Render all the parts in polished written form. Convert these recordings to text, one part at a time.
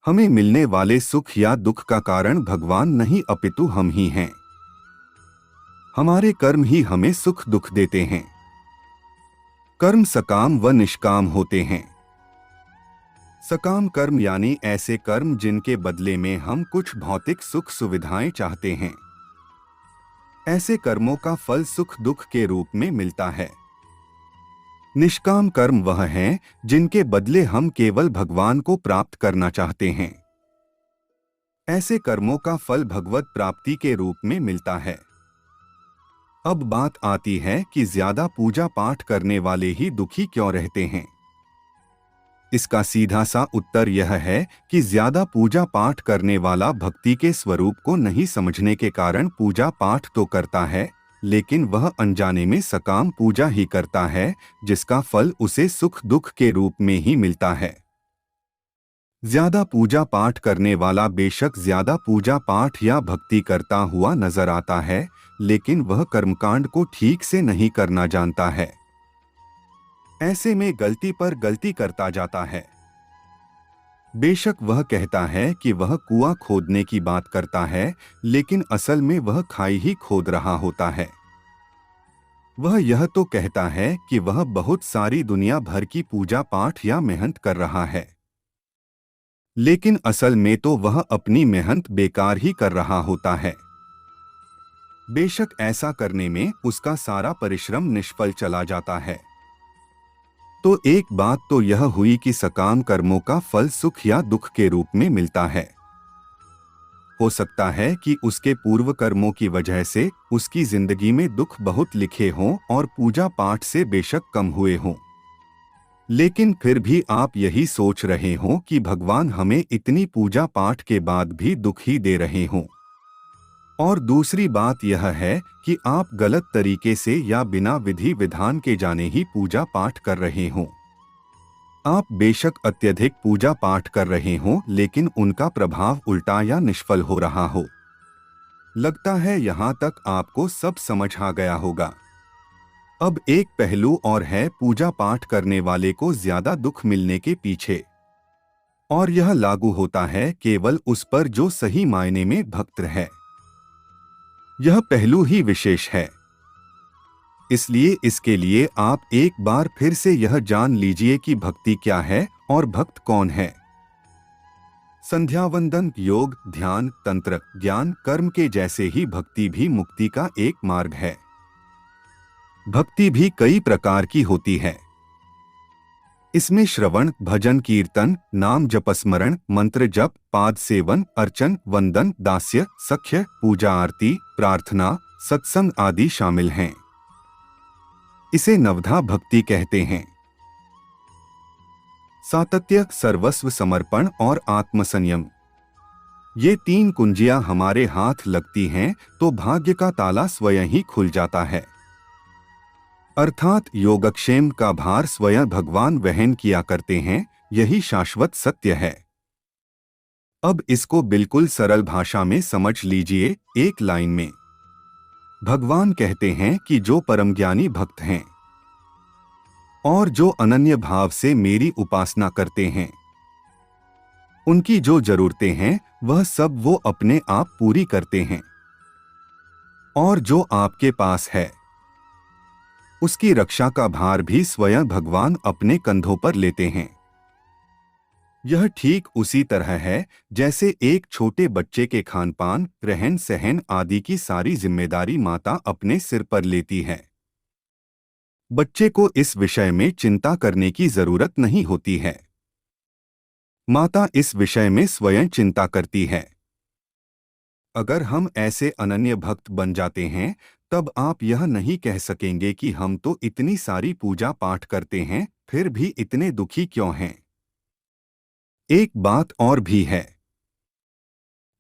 हमें मिलने वाले सुख या दुख का कारण भगवान नहीं अपितु हम ही हैं। हमारे कर्म ही हमें सुख दुख देते हैं। कर्म सकाम व निष्काम होते हैं। सकाम कर्म यानी ऐसे कर्म जिनके बदले में हम कुछ भौतिक सुख सुविधाएं चाहते हैं। ऐसे कर्मों का फल सुख दुख के रूप में मिलता है। निष्काम कर्म वह हैं जिनके बदले हम केवल भगवान को प्राप्त करना चाहते हैं। ऐसे कर्मों का फल भगवत प्राप्ति के रूप में मिलता है। अब बात आती है कि ज्यादा पूजा पाठ करने वाले ही दुखी क्यों रहते हैं। इसका सीधा सा उत्तर यह है कि ज्यादा पूजा पाठ करने वाला भक्ति के स्वरूप को नहीं समझने के कारण पूजा पाठ तो करता है, लेकिन वह अनजाने में सकाम पूजा ही करता है, जिसका फल उसे सुख दुख के रूप में ही मिलता है। ज्यादा पूजा पाठ करने वाला बेशक ज्यादा पूजा पाठ या भक्ति करता हुआ नजर आता है, लेकिन वह कर्मकांड को ठीक से नहीं करना जानता है। ऐसे में गलती पर गलती करता जाता है। बेशक वह कहता है कि वह कुआं खोदने की बात करता है, लेकिन असल में वह खाई ही खोद रहा होता है। वह यह तो कहता है कि वह बहुत सारी दुनिया भर की पूजा पाठ या मेहनत कर रहा है, लेकिन असल में तो वह अपनी मेहनत बेकार ही कर रहा होता है। बेशक ऐसा करने में उसका सारा परिश्रम निष्फल चला जाता है। तो एक बात तो यह हुई कि सकाम कर्मों का फल सुख या दुख के रूप में मिलता है। हो सकता है कि उसके पूर्व कर्मों की वजह से उसकी जिंदगी में दुख बहुत लिखे हों और पूजा पाठ से बेशक कम हुए हों, लेकिन फिर भी आप यही सोच रहे हों कि भगवान हमें इतनी पूजा पाठ के बाद भी दुख ही दे रहे हों। और दूसरी बात यह है कि आप गलत तरीके से या बिना विधि विधान के जाने ही पूजा पाठ कर रहे हों। आप बेशक अत्यधिक पूजा पाठ कर रहे हों, लेकिन उनका प्रभाव उल्टा या निष्फल हो रहा हो। लगता है यहाँ तक आपको सब समझ आ गया होगा। अब एक पहलू और है पूजा पाठ करने वाले को ज्यादा दुख मिलने के पीछे, और यह लागू होता है केवल उस पर जो सही मायने में भक्त है। यह पहलू ही विशेष है। इसलिए इसके लिए आप एक बार फिर से यह जान लीजिए कि भक्ति क्या है और भक्त कौन है। संध्यावंदन, योग, ध्यान, तंत्र, ज्ञान, कर्म के जैसे ही भक्ति भी मुक्ति का एक मार्ग है। भक्ति भी कई प्रकार की होती है। इसमें श्रवण, भजन, कीर्तन, नाम जपस्मरण, मंत्र जप, पाद सेवन, अर्चन, वंदन, दास्य, सख्य, पूजा, आरती, प्रार्थना, सत्संग आदि शामिल हैं। इसे नवधा भक्ति कहते हैं। सातत्य, सर्वस्व समर्पण और आत्मसंयम, ये तीन कुंजियां हमारे हाथ लगती हैं तो भाग्य का ताला स्वयं ही खुल जाता है। अर्थात योगक्षेम का भार स्वयं भगवान वहन किया करते हैं, यही शाश्वत सत्य है। अब इसको बिल्कुल सरल भाषा में समझ लीजिए, एक लाइन में। भगवान कहते हैं कि जो परमज्ञानी भक्त हैं और जो अनन्य भाव से मेरी उपासना करते हैं, उनकी जो जरूरतें हैं वह सब वो अपने आप पूरी करते हैं, और जो आपके पास है उसकी रक्षा का भार भी स्वयं भगवान अपने कंधों पर लेते हैं। यह ठीक उसी तरह है जैसे एक छोटे बच्चे के खानपान, रहन सहन आदि की सारी जिम्मेदारी माता अपने सिर पर लेती है। बच्चे को इस विषय में चिंता करने की जरूरत नहीं होती है। माता इस विषय में स्वयं चिंता करती है। अगर हम ऐसे अनन्य भक्त बन जाते हैं, तब आप यह नहीं कह सकेंगे कि हम तो इतनी सारी पूजा पाठ करते हैं, फिर भी इतने दुखी क्यों हैं। एक बात और भी है।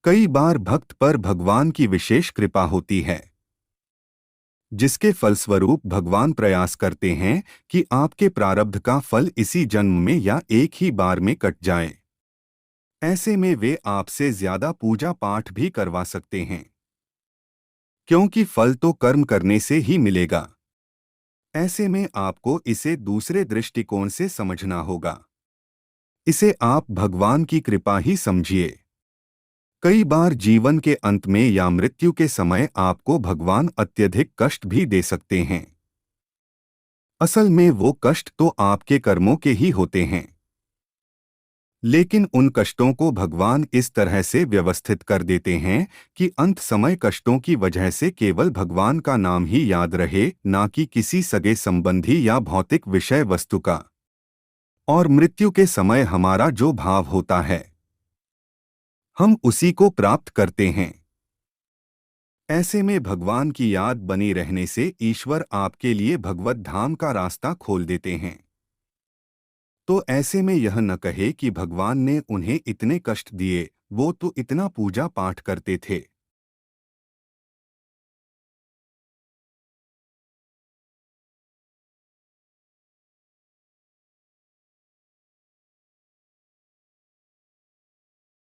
कई बार भक्त पर भगवान की विशेष कृपा होती है, जिसके फलस्वरूप भगवान प्रयास करते हैं कि आपके प्रारब्ध का फल इसी जन्म में या एक ही बार में कट जाए। ऐसे में वे आपसे ज्यादा पूजा पाठ भी करवा सकते हैं, क्योंकि फल तो कर्म करने से ही मिलेगा। ऐसे में आपको इसे दूसरे दृष्टिकोण से समझना होगा। इसे आप भगवान की कृपा ही समझिए। कई बार जीवन के अंत में या मृत्यु के समय आपको भगवान अत्यधिक कष्ट भी दे सकते हैं। असल में वो कष्ट तो आपके कर्मों के ही होते हैं, लेकिन उन कष्टों को भगवान इस तरह से व्यवस्थित कर देते हैं कि अंत समय कष्टों की वजह से केवल भगवान का नाम ही याद रहे, ना कि किसी सगे संबंधी या भौतिक विषय वस्तु का। और मृत्यु के समय हमारा जो भाव होता है, हम उसी को प्राप्त करते हैं। ऐसे में भगवान की याद बनी रहने से ईश्वर आपके लिए भगवत धाम का रास्ता खोल देते हैं। तो ऐसे में यह न कहे कि भगवान ने उन्हें इतने कष्ट दिए, वो तो इतना पूजा पाठ करते थे।